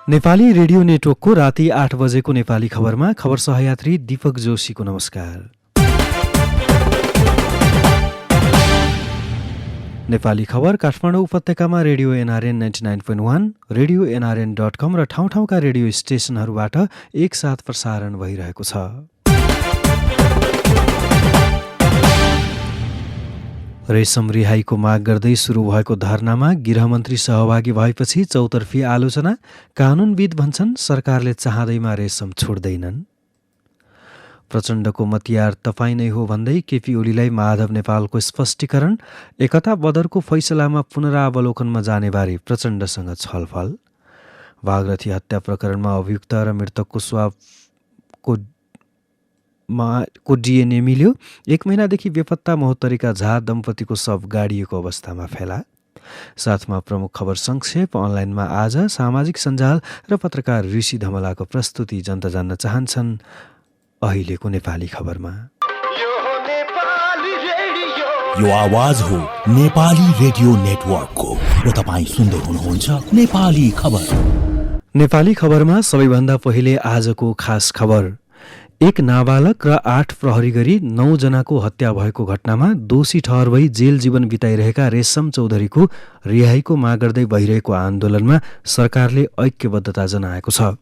Nepali radio नेटवर्कको राति 8 बजेको नेपाली खबरमा खबर सहयात्री दीपक जोशीको नमस्कार। नेपाली खबर काठमाडौँ उपत्यकामा रेडियो एनआरएन 99.1, रेडियो nrn.com र ठाउँ ठाउँका रेडियो स्टेशनहरूबाट एकसाथ प्रसारण भइरहेको छ। रेशम रिहाईको माग गर्दै सुरु भएको धरनामा गृहमन्त्री सहभागी भएपछि चौतर्फी आलोचना। कानुनविद भन्छन् सरकारले चाहँदैमा रेशम छोड्दैनन्। प्रचण्डको मतियार तपाईँ नै हो भन्दै केपी ओलीलाई माधव नेपालको स्पष्टीकरण। एकता बदरको फैसलामा पुनरावलोकनमा जानेबारे प्रचण्डसँग छलफल। भागरथी हत्या प्रकरणमा अभियुक्त र मृतकको स्वाबको डिएनए मिल्यो। 1 महिनादेखि बेपत्ता महोत्तरीका झा दम्पतिको शव गाडिएको अवस्थामा फेला। साथमा प्रमुख खबर संक्षेप। अनलाइनमा आज सामाजिक सञ्जाल र पत्रकार ऋषि धमलाको प्रस्तुति जनता जान्न चाहन्छन्। अहिलेको नेपाली खबरमा यो आवाज हो नेपाली रेडियो नेटवर्कको र तपाईँ सुन्दै हुनुहुन्छ नेपाली खबर। नेपाली खबरमा सबैभन्दा पहिले आजको खास खबर। एक नाबालक र 8 प्रहरी गरी 9 जनाको हत्या भएको घटनामा दोषी ठहर भई जेल जीवन बिताइरहेका रेशम चौधरीको रिहाईको माग गर्दै भइरहेको आन्दोलनमा सरकारले ऐक्यबद्धता जनाएको छ।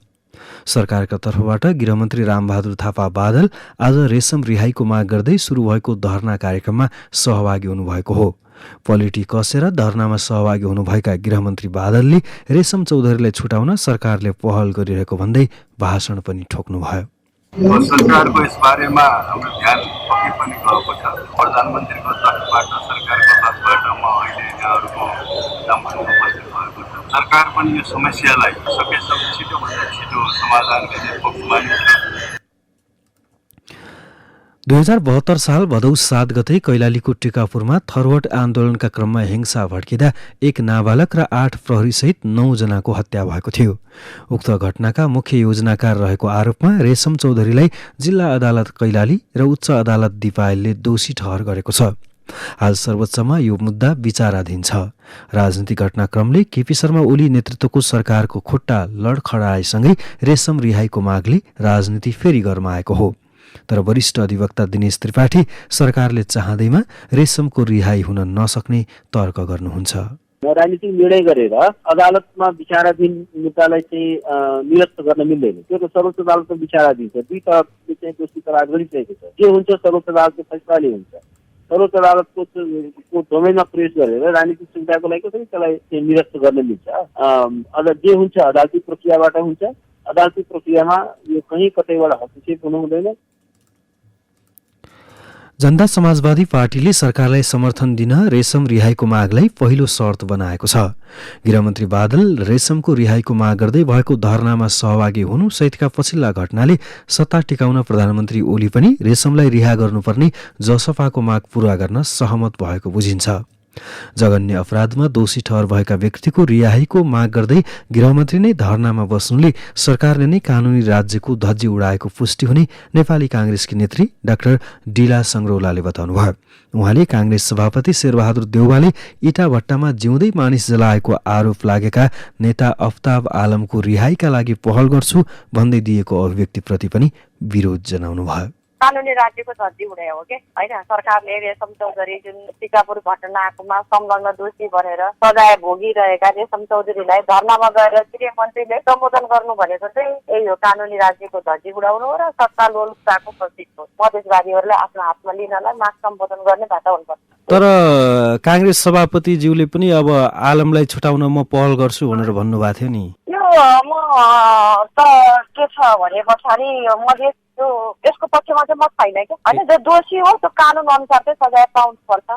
सरकारका तर्फबाट गृहमन्त्री रामबहादुर थापा बादल आज रेशम रिहाईको माग गर्दै सुरु भएको धरना कार्यक्रममा सहभागी हुनुभएको हो। पोलिटी कसेर धरनामा सहभागी हुनुभएका गृहमन्त्री बादलले रेशम चौधरीलाई छुटाउन सरकारले पहल गरिरहेको भन्दै भाषण पनि ठोक्नुभयो। सरकारको यस बारेमा हाम्रो ध्यान पक्कै पनि गएको छ। प्रधानमन्त्रीको तर्फबाट सरकारको तर्फबाट म अहिले यहाँहरूको सामु उपस्थित भएको छु। सरकार पनि यो समस्यालाई सकेसम्म छिटोभन्दा छिटो समाधान गर्ने पक्षमा छ। 2072 साल भदौ 7 गते कैलालीको टिकापुरमा थरवट आन्दोलनका क्रममा हिंसा भड्किँदा एक नाबालक र 8 प्रहरीसहित 9 जनाको हत्या भएको थियो। उक्त घटनाका मुख्य योजनाकार रहेको आरोपमा रेशम चौधरीलाई जिल्ला अदालत कैलाली र उच्च अदालत दिपायलले दोषी ठहर गरेको छ। हाल सर्वोच्चमा यो मुद्दा विचाराधीन छ। राजनीतिक घटनाक्रमले केपी शर्मा ओली नेतृत्वको सरकारको खुट्टा लडखडाएसँगै रेशम रिहाईको मागले राजनीति फेरि गरमाएको हो। तर वरिष्ठ अधिवक्ता दिनेश त्रिपाठी सरकारले चाहँदैमा रेशमको रिहाई हुन नसक्ने तर्क गर्नुहुन्छ। राजनीतिक निर्णय गरेर अदालतमा विचाराधीन मुद्दालाई चाहिँ निरस्त गर्न मिल्दैन। त्यो त सर्वोच्च अदालतमा विचाराधीन छ। दुई तरफले चाहिँ दोषी करार गरिसकेको छ। के हुन्छ सर्वोच्च अदालतको फैसलाले हुन्छ। सर्वोच्च अदालतको डोमेनमा प्रवेश गरेर राजनीतिक सुविधाको लागि कसरी त्यसलाई निरस्त गर्न मिल्छ। जे हुन्छ अदालती प्रक्रियाबाट हुन्छ। अदालती प्रक्रियामा यो कहीँ कतैबाट हस्तक्षेप हुनु हुँदैन। जनता समाजवादी पार्टीले सरकारलाई समर्थन दिन रेशम रिहाईको मागलाई पहिलो शर्त बनाएको छ। गृहमन्त्री बादल रेशमको रिहाईको माग गर्दै भएको धरनामा सहभागी हुनु सहितका पछिल्ला घटनाले सत्ता टिकाउन प्रधानमन्त्री ओली पनि रेशमलाई रिहा गर्नुपर्ने जसपाको माग पूरा गर्न सहमत भएको बुझिन्छ। जघन्य अपराधमा दोषी ठहर भएका व्यक्तिको रिहाईको माग गर्दै गृहमन्त्री नै धरनामा बस्नुले सरकारले नै कानुनी राज्यको धज्जी उडाएको पुष्टि हुने नेपाली काङ्ग्रेसकी नेत्री डाक्टर डिला सङ्ग्रौलाले बताउनुभयो। उहाँले काङ्ग्रेस सभापति शेरबहादुर देउवाले इटा भट्टामा जिउँदै मानिस जलाएको आरोप लागेका नेता अफ्ताब आलमको रिहाईका लागि पहल गर्छु भन्दै दिएको अभिव्यक्तिप्रति पनि विरोध जनाउनुभयो। कानुनी राज्यको धज्जी उडायो हो कि होइन। सरकारले रेशम चौधरी जुन टिकापुर घटनामा संलग्न दोषी बनेर सजाय भोगिरहेका रेशम चौधरीलाई धरनामा गएर गृहमन्त्रीले सम्बोधन गर्नु भनेको चाहिँ यही हो, कानुनी राज्यको धज्जी उडाउनु हो र सत्तालोलुपताको प्रतीक हो। मधेसवादीहरूलाई आफ्नो हातमा लिनलाई माग सम्बोधन गर्ने बाटो हुनुपर्छ। तर काङ्ग्रेस सभापतिज्यूले पनि अब आलमलाई छुटाउन म पहल गर्छु भनेर भन्नुभएको थियो नि। यो म त के छ भने पछाडि मधेस यसको पक्षमा चाहिँ म छैन कि होइन। जो दोषी हो त्यो कानुन अनुसार चाहिँ सजाय पाउनुपर्छ।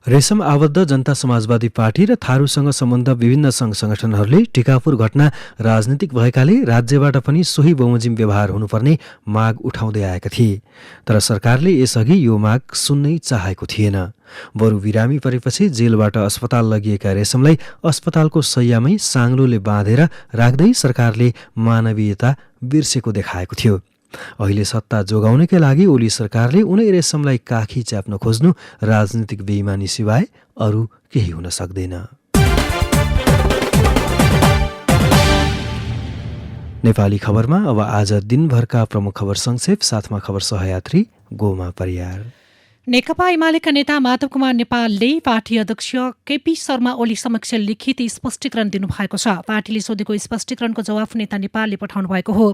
रेशम आबद्ध जनता समाजवादी पार्टी र थारूसँग सम्बन्ध विभिन्न सङ्घ संगठनहरूले टिकापुर घटना राजनीतिक भएकाले राज्यबाट पनि सोही बमोजिम व्यवहार हुनुपर्ने माग उठाउँदै आएका थिए। तर सरकारले यसअघि यो माग सुन्नै चाहेको थिएन। बरु बिरामी परेपछि जेलबाट अस्पताल लगिएका रेशमलाई अस्पतालको शैय्यामै साङ्लोले बाँधेर राख्दै सरकारले मानवीयता बिर्सेको देखाएको थियो। अहिले सत्ता जोगाउनकै लागि ओली सरकारले उनै रेशमलाई काखी च्याप्न खोज्नु राजनीतिक बेइमानी सिवाय अरू केही हुन सक्दैन। नेपाली खबरमा अब आज दिनभरका प्रमुख खबर संक्षेप, साथमा खबर सहयात्री गोमा परियार। नेकपा एमालेका नेता माधव कुमार नेपालले पार्टी अध्यक्ष केपी शर्मा ओली समक्ष लिखित स्पष्टीकरण दिनुभएको छ। पार्टीले सोधेको स्पष्टीकरणको जवाफ नेता नेपालले पठाउनु भएको हो।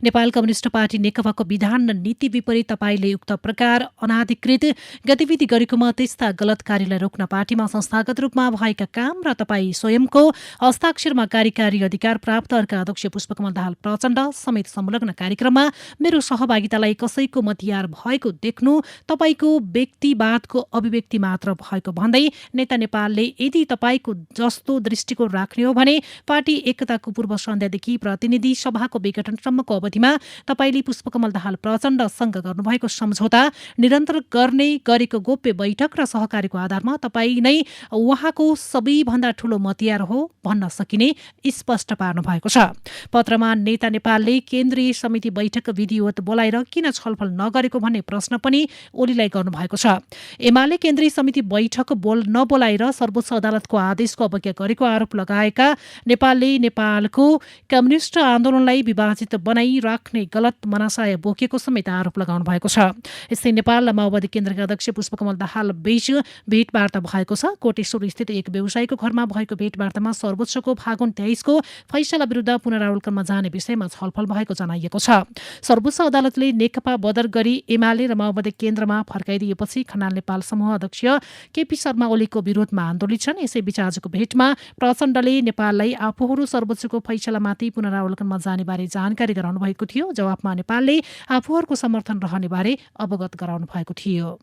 नेपाल कम्युनिष्ट पार्टी नेकपाको विधान र नीति विपरीत तपाईले उक्त प्रकार अनाधिकृत गतिविधि गरेकोमा त्यस्ता गलत कार्यलाई रोक्न पार्टीमा संस्थागत रूपमा भएका काम र तपाईँ स्वयंको हस्ताक्षरमा कार्यकारी अधिकार प्राप्त अर्का अध्यक्ष पुष्पकमल दाहाल प्रचण्ड समेत संलग्न कार्यक्रममा मेरो सहभागितालाई कसैको मतियार भएको देख्नु तपाईँको व्यक्तिवादको अभिव्यक्ति मात्र भएको भन्दै नेता नेपालले यदि तपाईँको जस्तो दृष्टिकोण राख्ने हो भने पार्टी एकताको पूर्व सन्ध्यादेखि प्रतिनिधि सभाको विघटनसम्मको अवधिमा तपाईँले पुष्पकमल दाहाल प्रचण्डसँग गर्नुभएको सम्झौता निरन्तर गर्ने गरेको गोप्य बैठक र सहकारीको आधारमा तपाईँ नै उहाँको सबैभन्दा ठूलो मतियार हो भन्न सकिने स्पष्ट पार्नु भएको छ। पत्रमा नेता नेपालले केन्द्रीय समिति बैठक विधिवत बोलाएर किन छलफल नगरेको भन्ने प्रश्न पनि ओलीलाई गर्नुभएको छ। एमाले केन्द्रीय समिति बैठक नबोलाएर सर्वोच्च अदालतको आदेशको अवज्ञा गरेको आरोप लगाएका नेपालले नेपालको कम्युनिष्ट आन्दोलनलाई विभाजित बनाई राख्ने गलत मनासाय बोकेको समेत आरोप लगाउनु भएको छ। यस्तै नेपाल माओवादी केन्द्रका अध्यक्ष पुष्पकमल दाहाल बीच भेटवार्ता भएको छ। कोटेश्वर स्थित एक व्यवसायीको घरमा भएको भेटवार्तामा सर्वोच्चको फागुन 23 को फैसला विरुद्ध पुनरावलोकनमा जाने विषयमा छलफल भएको जनाइएको छ। सर्वोच्च अदालतले नेकपा बदर गरी एमाले र माओवादी केन्द्रमा फर्काइदिएपछि खनाल नेपाल समूह अध्यक्ष केपी शर्मा ओलीको विरोधमा आन्दोलित छन्। यसैबीच आजको भेटमा प्रचण्डले नेपाललाई आफूहरू सर्वोच्चको फैसलामाथि पुनरावलोकनमा जाने बारे जानकारी गराउनु भएको थियो। जवाफमा नेपालले आफूहरूको समर्थन रहने बारे अवगत गराउनु भएको थियो।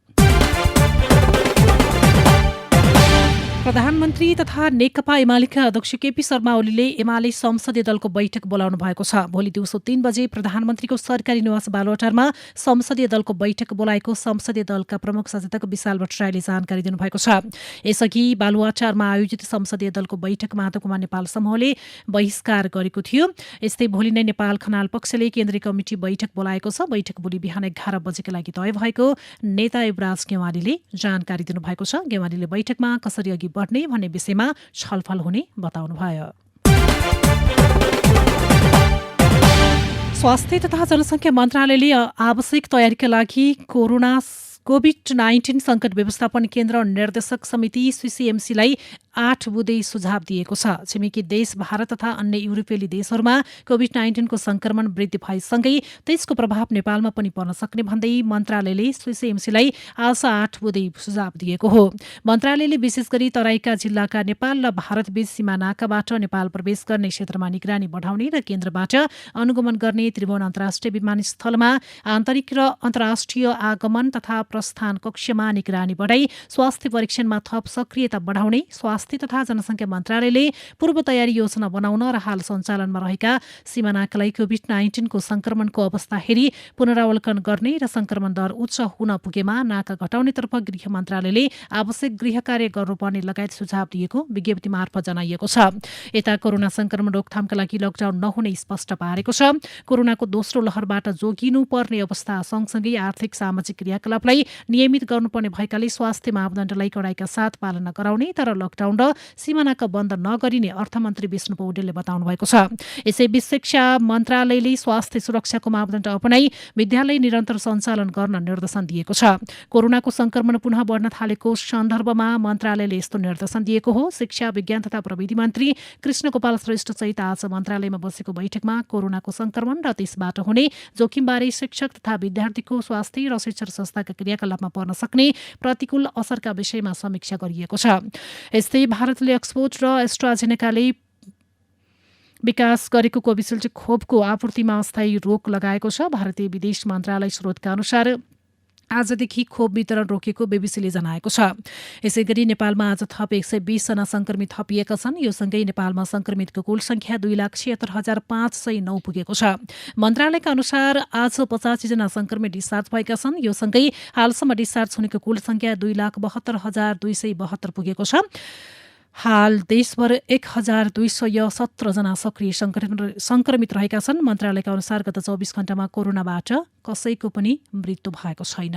प्रधानमन्त्री तथा नेकपा एमालेका अध्यक्ष केपी शर्मा ओलीले एमाले संसदीय दलको बैठक बोलाउनु भएको छ। भोलि दिउँसो 3 बजे प्रधानमन्त्रीको सरकारी निवास बालुवाटारमा संसदीय दलको बैठक बोलाएको संसदीय दलका प्रमुख सचेतक विशाल भट्टराईले जानकारी दिनुभएको छ। यसअघि बालुवाटारमा आयोजित संसदीय दलको बैठक माधव कुमार नेपाल समूहले बहिष्कार गरेको थियो। यस्तै भोलि नै नेपाल खनाल पक्षले केन्द्रीय कमिटी बैठक बोलाएको छ। बैठक भोलि बिहान 11 बजेका लागि तय भएको नेता युवराज गेवालीले जानकारी दिनुभएको छ। गेवालीले बैठकमा कसरी अघि बढ्ने भन्ने विषयमा छलफल हुने बताउनुभयो। स्वास्थ्य तथा जनसङ्ख्या मन्त्रालयले आवश्यक तयारीका लागि कोभिड-19 सङ्कट व्यवस्थापन केन्द्र निर्देशक समिति सीसीएमसीलाई 8 बुँदे सुझाव दिएको छ। छिमेकी देश भारत तथा अन्य युरोपेली देशहरूमा कोभिड-19 को संक्रमण वृद्धि भएसँगै त्यसको प्रभाव नेपालमा पनि पर्न सक्ने भन्दै मन्त्रालयले सीसीएमसीलाई आज 8 बुँदे सुझाव दिएको हो। मन्त्रालयले विशेष गरी तराईका जिल्लाका नेपाल र भारतबीच सीमा नाकाबाट नेपाल प्रवेश गर्ने क्षेत्रमा निगरानी बढाउने र केन्द्रबाट अनुगमन गर्ने त्रिभुवन अन्तर्राष्ट्रिय विमानस्थलमा आन्तरिक र अन्तर्राष्ट्रिय आगमन तथा प्रस्थान कक्षमा निगरानी बढाई स्वास्थ्य परीक्षणमा थप सक्रियता बढाउने स्वास्थ्य तथा जनसङ्ख्या मन्त्रालयले पूर्व तयारी योजना बनाउन र हाल सञ्चालनमा रहेका सीमानाकालाई कोभिड-19 को संक्रमणको अवस्था हेरी पुनरावलोकन गर्ने र संक्रमण दर उच्च हुन पुगेमा नाका घटाउनेतर्फ गृह मन्त्रालयले आवश्यक गृह कार्य गर्नुपर्ने लगायत सुझाव दिएको विज्ञप्ति मार्फत जनाइएको छ। यता कोरोना संक्रमण रोकथामका लागि लकडाउन नहुने स्पष्ट पारेको छ। कोरोनाको दोस्रो लहरबाट जोगिनु पर्ने अवस्था सँगसँगै आर्थिक सामाजिक क्रियाकलापलाई नियमित गर्नुपर्ने भएकाले स्वास्थ्य मापदण्डलाई कडाइका साथ पालना गराउने तर लकडाउन र सीमानाका बन्द नगरिने अर्थमन्त्री विष्णु पौडेलले बताउनु भएको छ। यसैबीच शिक्षा मन्त्रालयले स्वास्थ्य सुरक्षाको मापदण्ड अपनाई विद्यालय निरन्तर सञ्चालन गर्न निर्देशन दिएको छ। कोरोनाको संक्रमण पुनः बढ्न थालेको सन्दर्भमा मन्त्रालयले यस्तो निर्देशन दिएको हो। शिक्षा विज्ञान तथा प्रविधि मन्त्री कृष्ण गोपाल श्रेष्ठ सहित आज मन्त्रालयमा बसेको बैठकमा कोरोनाको संक्रमण र त्यसबाट हुने जोखिमबारे शिक्षक तथा विद्यार्थीको स्वास्थ्य र शिक्षण संस्थाका क्रियाकलापमा पर्न सक्ने प्रतिकूल असरका विषयमा समीक्षा गरिएको छ। यस्तै भारतले एक्सपोर्ट र एस्ट्राजेनेकाले विकास गरेको कोभिसिल्ड खोपको आपूर्तिमा अस्थायी रोक लगाएको छ। भारतीय विदेश मन्त्रालय स्रोतका अनुसार आजदेखि खोप वितरण रोकेको बीबीसीले जनाएको छ। यसैगरी नेपालमा आज थप 120 जना संक्रमित थपिएका छन्। यो सँगै नेपालमा संक्रमितको कुल संख्या 2,76,509 पुगेको छ। मन्त्रालयका अनुसार आज 85 जना संक्रमित डिस्चार्ज भएका छन्। यो सँगै हालसम्म डिस्चार्ज हुनेको कुल संख्या 2,72,272 पुगेको छ। हाल देशभर 1,217 जना सक्रिय संक्रमित रहेका छन्। मन्त्रालयका अनुसार गत 24 घण्टामा कोरोनाबाट कसैको पनि मृत्यु भएको छैन।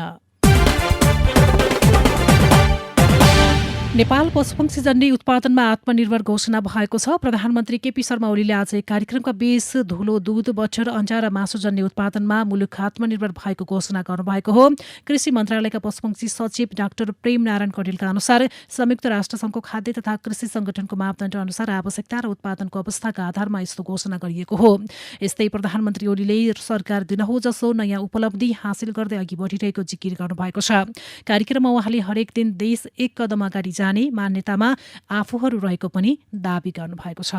नेपाल पशुपक्षीजन्य उत्पादनमा आत्मनिर्भर घोषणा भएको छ। प्रधानमन्त्री केपी शर्मा ओलीले आज एक कार्यक्रमका बीच धुलो, दूध, बछर, अन्डा र मासुजन्य उत्पादनमा मुलुक आत्मनिर्भर भएको घोषणा गर्नुभएको हो। कृषि मन्त्रालयका पशुपक्षी सचिव डाक्टर प्रेम नारायण कडेलका अनुसार संयुक्त राष्ट्रसङ्घको खाद्य तथा कृषि संगठनको मापदण्ड अनुसार आवश्यकता र उत्पादनको अवस्थाका आधारमा यस्तो घोषणा गरिएको हो। यस्तै प्रधानमन्त्री ओलीले सरकार दिनहो जसो नयाँ उपलब्धि हासिल गर्दै अघि बढिरहेको जिकिर गर्नुभएको छ। कार्यक्रममा उहाँले हरेक दिन देश एक कदम अगाडि जाने मान्यतामा आफूहरू रहेको पनि दावी गर्नुभएको छ।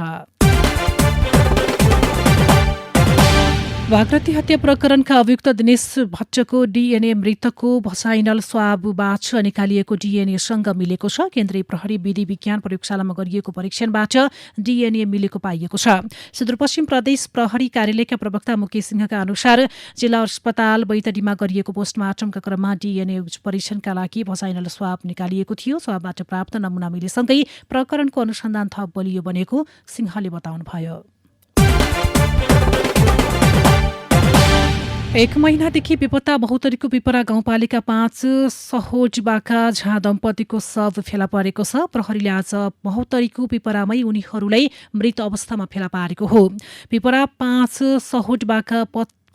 वाग्रती हत्या प्रकरणका अभियुक्त दिनेश भट्टको डीएनए मृतकको भसाइनल स्वाबबाट निकालिएको डीएनएसँग मिलेको छ। केन्द्रीय प्रहरी विधि विज्ञान प्रयोगशालामा गरिएको परीक्षणबाट डीएनए मिलेको पाइएको छ। सुदूरपश्चिम प्रदेश प्रहरी कार्यालयका प्रवक्ता मुकेश सिंहका अनुसार जिल्ला अस्पताल बैतडीमा गरिएको पोस्टमार्टमका क्रममा डीएनए परीक्षणका लागि भसाइनल स्वाब निकालिएको थियो। स्वाबबाट प्राप्त नमुना मिलेसँगै प्रकरणको अनुसन्धान थप बलियो बनेको सिंहले बताउनुभयो। 1 महिनादेखि बेपत्ता बहुतरीको पिपरा गाउँपालिका 5 सहोजबाका झा दम्पतिको शव फेला परेको छ। प्रहरीले आज बहुतरीको पिपरामै उनीहरूलाई मृत अवस्थामा फेला पारेको हो। पिपरा 5 सहोजबाका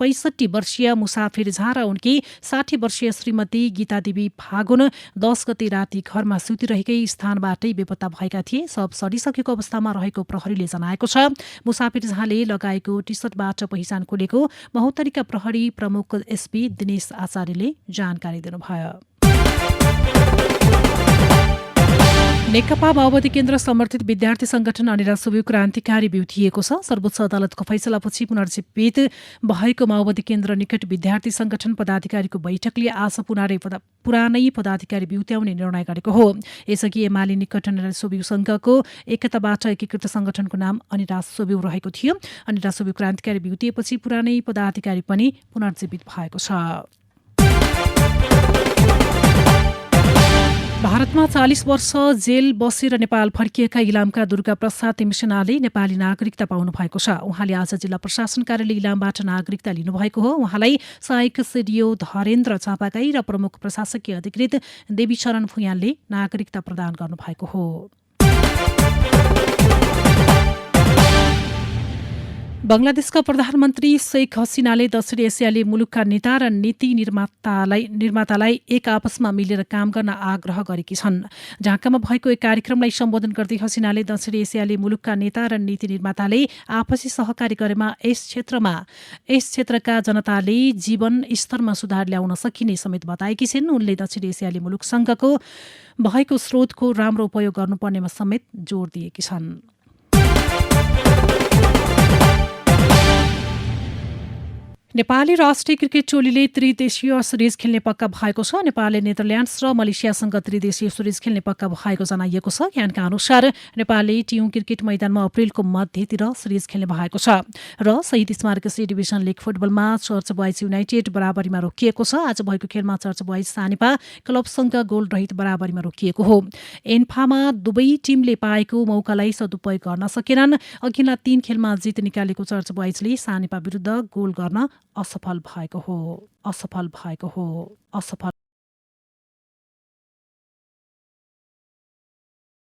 65 वर्षीय मुसाफिर झा र उनकी 60 वर्षीय श्रीमती गीता देवी फागुन 10 गते राति घरमा सुतिरहेकै स्थानबाटै बेपत्ता भएका थिए। शव सडिसकेको अवस्थामा रहेको प्रहरीले जनाएको छ। मुसाफिर झाले लगाएको टी सर्टबाट पहिचान खुलेको बहुतरीका प्रहरी प्रमुख एसपी दिनेश आचार्यले जानकारी दिनुभयो। नेकपा माओवादी केन्द्र समर्थित विद्यार्थी संगठन अनिरा सुब्यू क्रान्तिकारी बिउतिएको छ। सर्वोच्च अदालतको फैसलापछि पुनर्जीवित भएको माओवादी केन्द्र निकट विद्यार्थी संगठन पदाधिकारीको बैठकले आज पुरानै पदाधिकारी बिउत्याउने निर्णय गरेको हो। यसअघि एमाले निकट अनिरा सुब्यू संघको एकताबाट एकीकृत संगठनको नाम अनिरा सुब्यू रहेको थियो। अनिरा सुब्यू क्रान्तिकारी बिउतिएपछि पुरानै पदाधिकारी पनि पुनर्जीवित भएको छ। भारतमा 40 वर्ष जेल बसेर नेपाल फर्किएका इलामका दुर्गा प्रसाद तिमसेनाले नेपाली नागरिकता पाउनु भएको छ। उहाँले आज जिल्ला प्रशासन कार्यालय इलामबाट नागरिकता लिनुभएको हो। उहाँलाई सहायक सिडिओ धरेन्द्र चापागाई र प्रमुख प्रशासकीय अधिकृत देवीचरण भुयालले नागरिकता प्रदान गर्नुभएको हो। बंगलादेशका प्रधानमन्त्री शेख हसिनाले दक्षिण एसियाली मुलुकका नेता र नीति निर्मातालाई एक आपसमा मिलेर काम गर्न आग्रह गरेकी छन्। ढाकामा भएको एक कार्यक्रमलाई सम्बोधन गर्दै हसिनाले दक्षिण एसियाली मुलुकका नेता र नीति निर्माताले आपसी सहकारी गरेमा यस क्षेत्रका जनताले जीवन स्तरमा सुधार ल्याउन सकिने समेत बताएकी छिन्। उनले दक्षिण एसियाली मुलुकसँगको भएको स्रोतको राम्रो उपयोग गर्नुपर्नेमा समेत जोड दिएकी छन्। नेपाली राष्ट्रिय क्रिकेट टोलीले त्रिदेशीय सिरिज खेल्ने पक्का भएको छ। नेपालले नेदरल्यान्ड्स र मलेसियासँग त्रिदेशीय सिरिज खेल्ने पक्का भएको जनाइएको छ। ज्ञानका अनुसार नेपालले टियु क्रिकेट मैदानमा अप्रेलको मध्यतिर सिरिज खेल्ने भएको छ र शहीद स्मारक सी डिभिजन लिग फुटबलमा चर्च बोइज युनाइटेड बराबरीमा रोकिएको छ। आज भएको खेलमा चर्च बोइज सानिपा क्लबसँग गोल रहित बराबरीमा रोकिएको हो। एन्फामा दुवै टिमले पाएको मौकालाई सदुपयोग गर्न सकेनन्। अघिल्ला 3 खेलमा जित निकालेको चर्च बोइजले सानिपा विरुद्ध गोल गर्न असफल भएको हो।